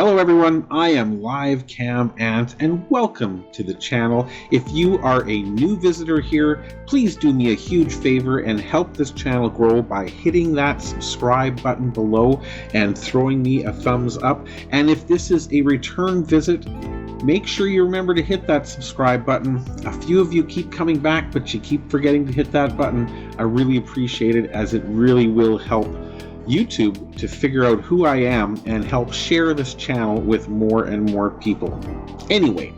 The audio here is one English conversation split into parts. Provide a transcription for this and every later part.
Hello everyone, I am livecamant and welcome to the channel. If you are a new visitor here, please do me a huge favor and help this channel grow by hitting that subscribe button below and throwing me a thumbs up. And if this is a return visit, make sure you remember to hit that subscribe button. A few of you keep coming back, but you keep forgetting to hit that button. I really appreciate it, as it really will help YouTube to figure out who I am and help share this channel with more and more people. Anyway,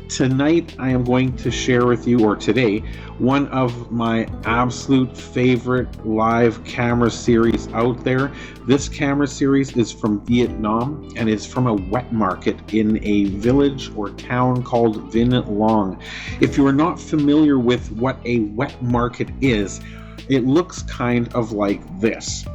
tonight I am going to share with you, or today, one of my absolute favorite live camera series out there. This camera series is from Vietnam and is from a wet market in a village or town called Vihn. If you are not familiar with what a wet market is, it looks kind of like this.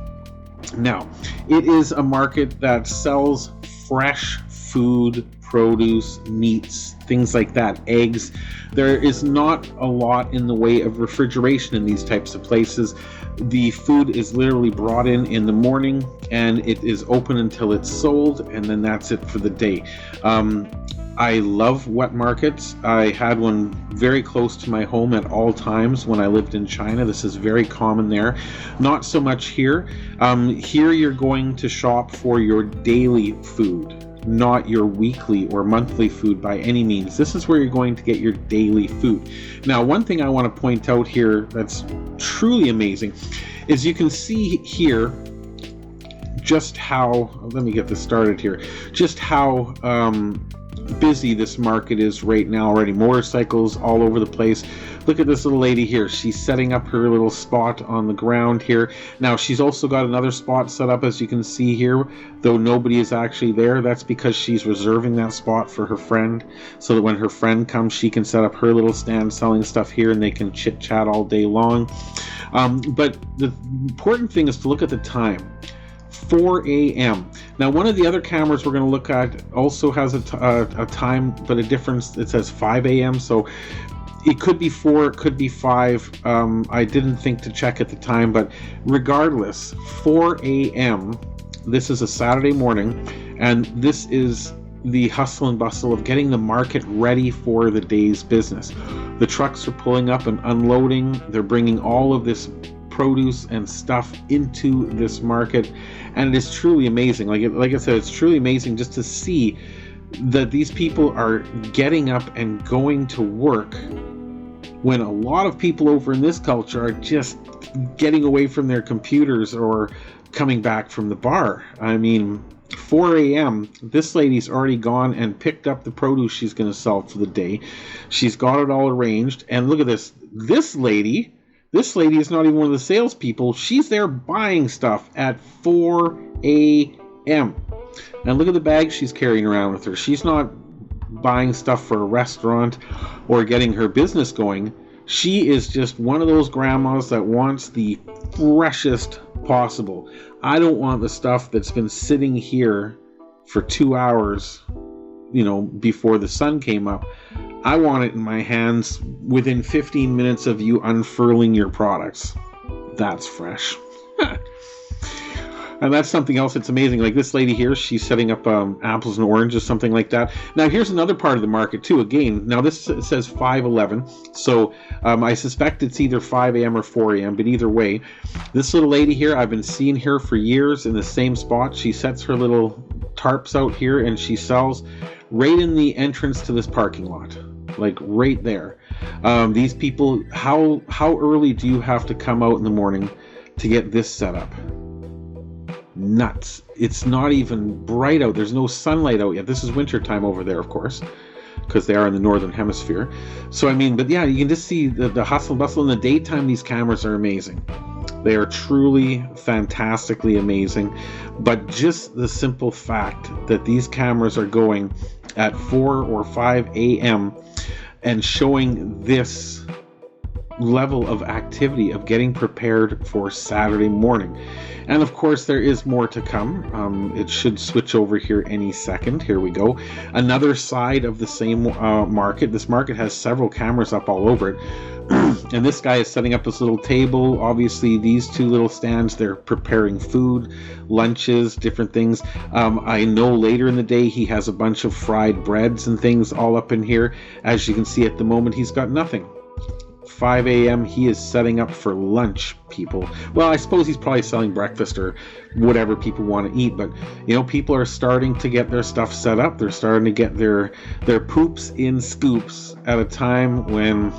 Now, it is a market that sells fresh food, produce, meats, things like that, eggs. There is not a lot in the way of refrigeration in these types of places. The food is literally brought in the morning and it is open until it's sold, and then that's it for the day. I love wet markets. I had one very close to my home at all times when I lived in China. This is very common there. Not so much here. Here you're going to shop for your daily food, not your weekly or monthly food by any means. This is where you're going to get your daily food. Now, one thing I want to point out here that's truly amazing is you can see here just how, let me get this started here, just how busy this market is right now already. Motorcycles all over the place. Look at this little lady here. She's setting up her little spot on the ground here. Now, she's also got another spot set up, as you can see here, though nobody is actually there. That's because she's reserving that spot for her friend, so that when her friend comes, she can set up her little stand selling stuff here and they can chit chat all day long. But the important thing is to look at the time. 4 a.m. Now, one of the other cameras we're going to look at also has a time, but a difference. It says 5 a.m. So it could be 4, it could be 5. I didn't think to check at the time, but regardless, 4 a.m. This is a Saturday morning, and this is the hustle and bustle of getting the market ready for the day's business. The trucks are pulling up and unloading. They're bringing all of this produce and stuff into this market, and it is truly amazing. Like I said, it's truly amazing just to see that these people are getting up and going to work when a lot of people over in this culture are just getting away from their computers or coming back from the bar. I mean, 4 a.m. this lady's already gone and picked up the produce she's going to sell for the day. She's got it all arranged, and look at this. This lady is not even one of the salespeople. She's there buying stuff at 4 a.m. And look at the bag she's carrying around with her. She's not buying stuff for a restaurant or getting her business going. She is just one of those grandmas that wants the freshest possible. I don't want the stuff that's been sitting here for 2 hours, before the sun came up. I want it in my hands within 15 minutes of you unfurling your products. That's fresh. And that's something else that's amazing. Like this lady here, she's setting up apples and oranges, something like that. Now, here's another part of the market too. Again, now this says 5:11, so I suspect it's either 5 a.m. or 4 a.m., but either way, this little lady here, I've been seeing her for years in the same spot. She sets her little tarps out here and she sells right in the entrance to this parking lot, like right there. These people, how early do you have to come out in the morning to get this set up? Nuts. It's not even bright out. There's no sunlight out yet. This is winter time over there, of course, because they are in the northern hemisphere. So I mean, but yeah, you can just see the hustle and bustle in the daytime. These cameras are amazing. They are truly fantastically amazing. But just the simple fact that these cameras are going at 4 or 5 a.m. and showing this level of activity of getting prepared for Saturday morning. And of course, there is more to come. It should switch over here any second. Here we go. Another side of the same market. This market has several cameras up all over it. And this guy is setting up this little table. Obviously, these two little stands, they're preparing food, lunches, different things. I know later in the day he has a bunch of fried breads and things all up in here. As you can see at the moment, he's got nothing. 5 a.m. he is setting up for lunch, people. Well, I suppose he's probably selling breakfast or whatever people want to eat, but you know, people are starting to get their stuff set up. They're starting to get their poops in scoops at a time when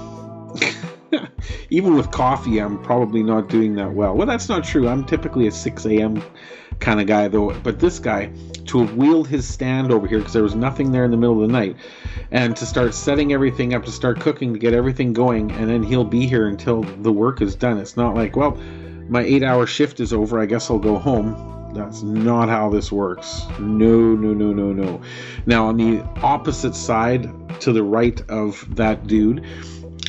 even with coffee, I'm probably not doing that well. Well, that's not true. I'm typically a 6 a.m. kind of guy, though. But this guy, to have wheeled his stand over here because there was nothing there in the middle of the night, and to start setting everything up, to start cooking, to get everything going, and then he'll be here until the work is done. It's not like, well, my 8-hour shift is over, I guess I'll go home. That's not how this works. No. Now, on the opposite side, to the right of that dude,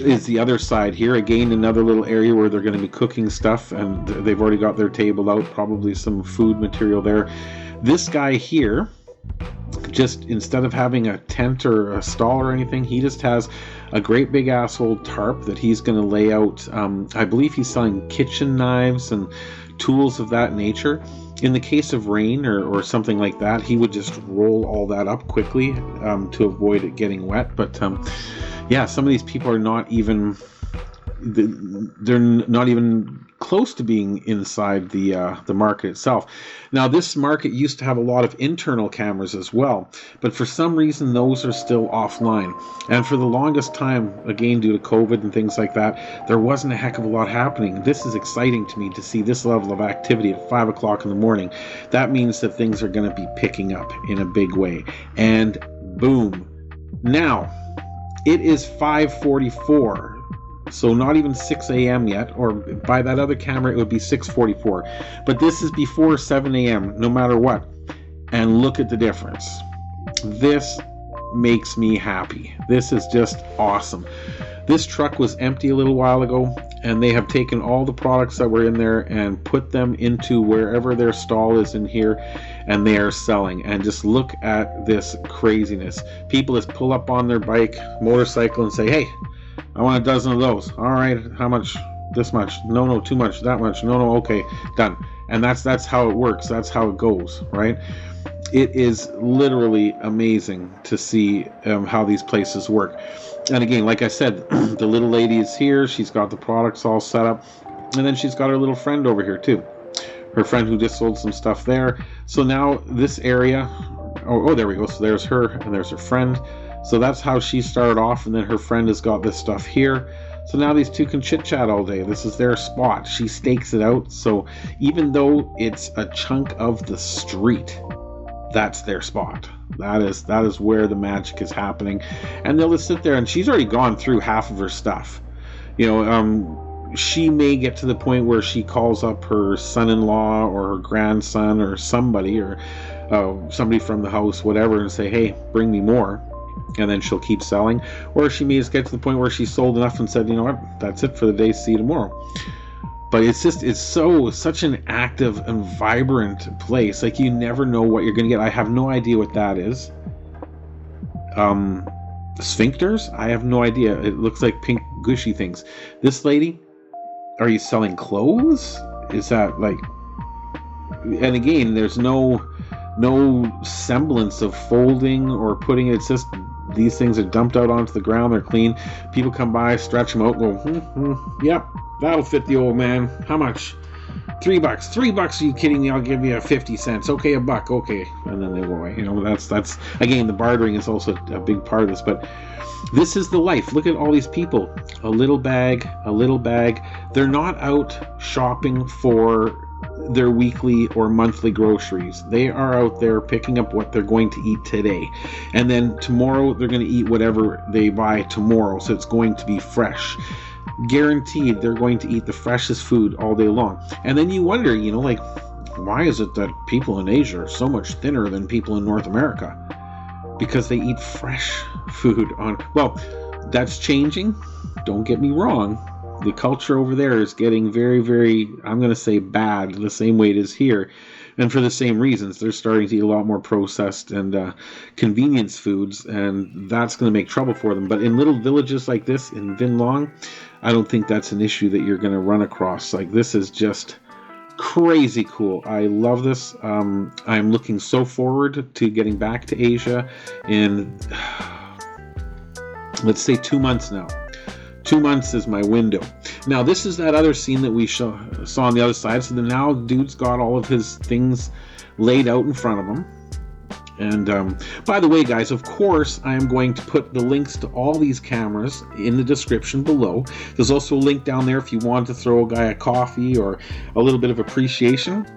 is the other side here. Again, another little area where they're going to be cooking stuff, and they've already got their table out, probably some food material there. This guy here, just instead of having a tent or a stall or anything, he just has a great big ass old tarp that he's going to lay out. I believe he's selling kitchen knives and tools of that nature. In the case of rain or something like that, he would just roll all that up quickly to avoid it getting wet. But yeah, some of these people are not even close to being inside the market itself. Now, this market used to have a lot of internal cameras as well, but for some reason those are still offline. And for the longest time, again due to COVID and things like that, there wasn't a heck of a lot happening. This is exciting to me to see this level of activity at 5 o'clock in the morning. That means that things are going to be picking up in a big way. And boom. Now, it is 5:44. So not even 6 a.m. yet, or by that other camera it would be 6:44. But this is before 7 a.m. no matter what. And look at the difference. This makes me happy. This is just awesome. This truck was empty a little while ago, and they have taken all the products that were in there and put them into wherever their stall is in here, and they are selling. And just look at this craziness. People just pull up on their bike, motorcycle, and say, hey, I want a dozen of those. All right, how much? This much. No, too much. That much. No, okay, done. And that's how it works. That's how it goes, right? It is literally amazing to see how these places work. And again, like I said, the little lady is here. She's got the products all set up. And then she's got her little friend over here too. Her friend who just sold some stuff there. So now this area, oh, there we go. So there's her and there's her friend. So that's how she started off, and then her friend has got this stuff here. So now these two can chit chat all day. This is their spot. She stakes it out. So even though it's a chunk of the street, that's their spot. That is where the magic is happening. And they'll just sit there, and she's already gone through half of her stuff. You know, she may get to the point where she calls up her son-in-law or her grandson or somebody or somebody from the house, whatever, and say, hey, bring me more. And then she'll keep selling. Or she may just get to the point where she sold enough and said, you know what, that's it for the day, see you tomorrow. But it's such an active and vibrant place. Like, you never know what you're going to get. I have no idea what that is. Sphincters? I have no idea. It looks like pink gushy things. This lady, are you selling clothes? Is that like... And again, there's no semblance of folding or putting it. It's just these things are dumped out onto the ground. They're clean. People come by, stretch them out, go, yep, that'll fit the old man. How much? $3. $3? Are you kidding me? I'll give you 50 cents. Okay, $1. Okay, and then they go away. You know, that's again, the bartering is also a big part of this. But this is the life. Look at all these people. A little bag. They're not out shopping for their weekly or monthly groceries. They are out there picking up what they're going to eat today, and then tomorrow they're going to eat whatever they buy tomorrow, so it's going to be fresh. Guaranteed they're going to eat the freshest food all day long. And then you wonder, you know, like, why is it that people in Asia are so much thinner than people in North America? Because they eat fresh food on... Well, that's changing, don't get me wrong. the culture over there is getting very, very, I'm going to say bad, the same way it is here. And for the same reasons, they're starting to eat a lot more processed and convenience foods, and that's going to make trouble for them. But in little villages like this in Vinh Long, I don't think that's an issue that you're going to run across. Like, this is just crazy cool. I love this. I'm looking so forward to getting back to Asia in, let's say, 2 months now. 2 months is my window. Now, this is that other scene that we saw on the other side. So now dude's got all of his things laid out in front of him. And by the way, guys, of course, I am going to put the links to all these cameras in the description below. There's also a link down there if you want to throw a guy a coffee or a little bit of appreciation.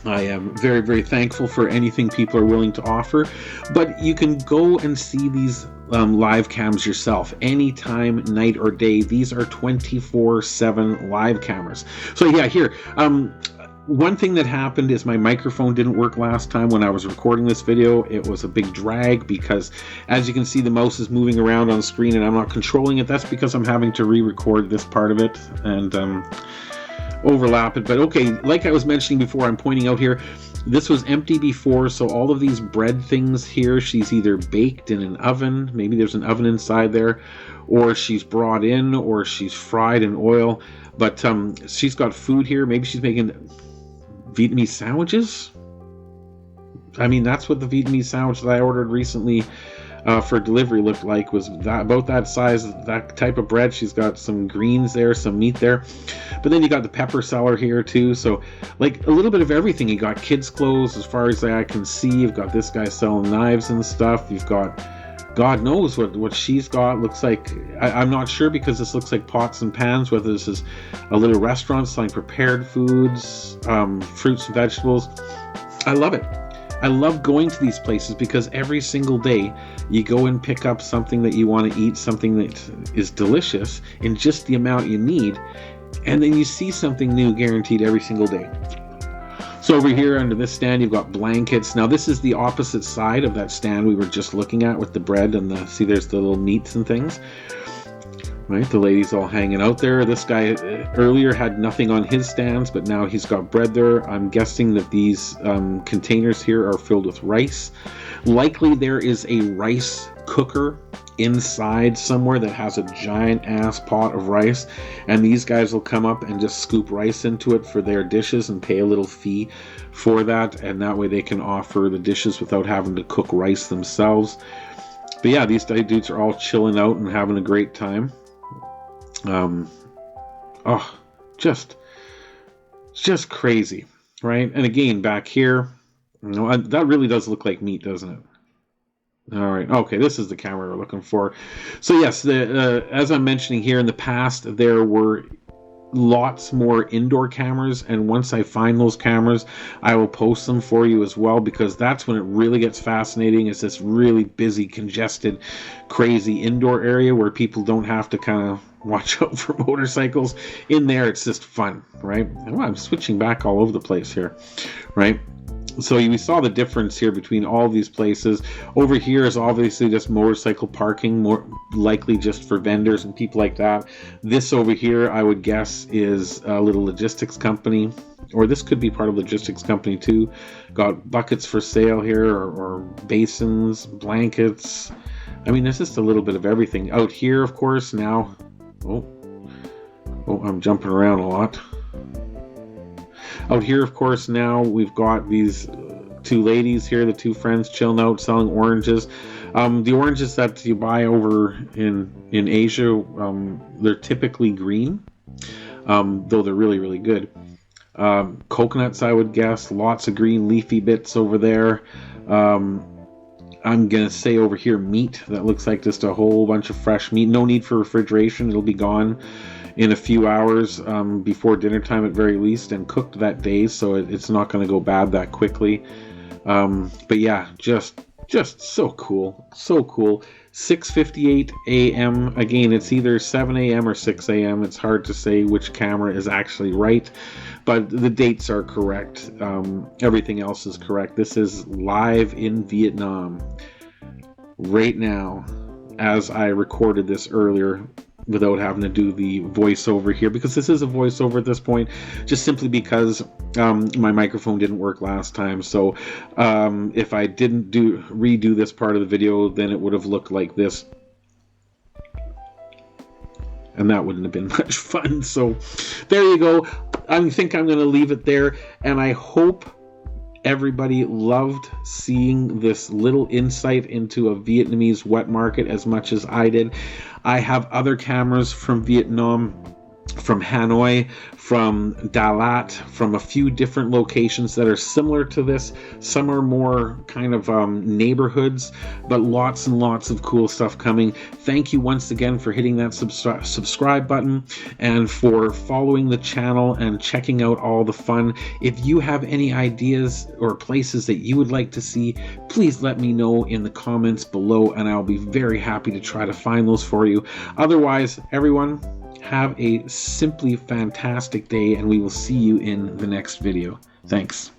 I am very, very thankful for anything people are willing to offer. But you can go and see these live cams yourself anytime, night or day. These are 24/7 live cameras. So yeah, here. One thing that happened is my microphone didn't work last time when I was recording this video. It was a big drag because, as you can see, the mouse is moving around on the screen and I'm not controlling it. That's because I'm having to re-record this part of it and overlap it. But okay, like I was mentioning before, I'm pointing out here, this was empty before, so all of these bread things here, she's either baked in an oven, maybe there's an oven inside there, or she's brought in, or she's fried in oil. But she's got food here. Maybe she's making Vietnamese sandwiches. I mean, that's what the Vietnamese sandwich that I ordered recently for delivery looked like, was that, about that size, that type of bread. She's got some greens there, some meat there, but then you got the pepper seller here too, so like a little bit of everything. You got kids clothes as far as I can see. You've got this guy selling knives and stuff. You've got God knows what she's got. Looks like, I'm not sure because this looks like pots and pans, whether this is a little restaurant selling prepared foods, fruits and vegetables. I love it. I love going to these places because every single day you go and pick up something that you want to eat, something that is delicious in just the amount you need, and then you see something new guaranteed every single day. So over here under this stand, you've got blankets. Now this is the opposite side of that stand we were just looking at with the bread and the, see, there's the little meats and things. Right, the ladies all hanging out there. This guy earlier had nothing on his stands, but now he's got bread there. I'm guessing that these containers here are filled with rice. Likely there is a rice cooker inside somewhere that has a giant ass pot of rice, and these guys will come up and just scoop rice into it for their dishes and pay a little fee for that, and that way they can offer the dishes without having to cook rice themselves. But yeah, these dudes are all chilling out and having a great time. Just crazy, right? And again, back here, you know, that really does look like meat, doesn't it? All right, okay, this is the camera we're looking for. So yes, as I'm mentioning here, in the past there were lots more indoor cameras, and once I find those cameras, I will post them for you as well, because that's when it really gets fascinating. It's this really busy, congested, crazy indoor area where people don't have to kind of watch out for motorcycles. In there, it's just fun, right? Oh, I'm switching back all over the place here, right? So we saw the difference here between all these places. Over here is obviously just motorcycle parking, more likely just for vendors and people like that. This over here, I would guess, is a little logistics company, or this could be part of logistics company too. Got buckets for sale here, or basins, blankets. I mean, there's just a little bit of everything. Out here, of course, now, oh, I'm jumping around a lot. Out here, of course, now we've got these two ladies here, the two friends chilling out, selling oranges. The oranges that you buy over in Asia, they're typically green, though they're really, really good. Coconuts, I would guess, lots of green leafy bits over there. I'm going to say over here, meat. That looks like just a whole bunch of fresh meat. No need for refrigeration. It'll be gone in a few hours before dinner time at very least, and cooked that day, so it's not going to go bad that quickly. But yeah, just so cool, so cool. 6:58 a.m. Again, it's either 7 a.m. or 6 a.m. It's hard to say which camera is actually right, but the dates are correct. Everything else is correct. This is live in Vietnam right now, as I recorded this earlier. without having to do the voiceover here, because this is a voiceover at this point, just simply because my microphone didn't work last time. So if I didn't redo this part of the video, then it would have looked like this, and that wouldn't have been much fun. So there you go. I think I'm going to leave it there, and I hope everybody loved seeing this little insight into a Vietnamese wet market as much as I did. I have other cameras from Vietnam, from Hanoi, from Dalat, from a few different locations that are similar to this. Some are more kind of neighborhoods, but lots and lots of cool stuff coming. Thank you once again for hitting that subscribe button and for following the channel and checking out all the fun. If you have any ideas or places that you would like to see, please let me know in the comments below, and I'll be very happy to try to find those for you. Otherwise, everyone, have a simply fantastic day, and we will see you in the next video. Thanks.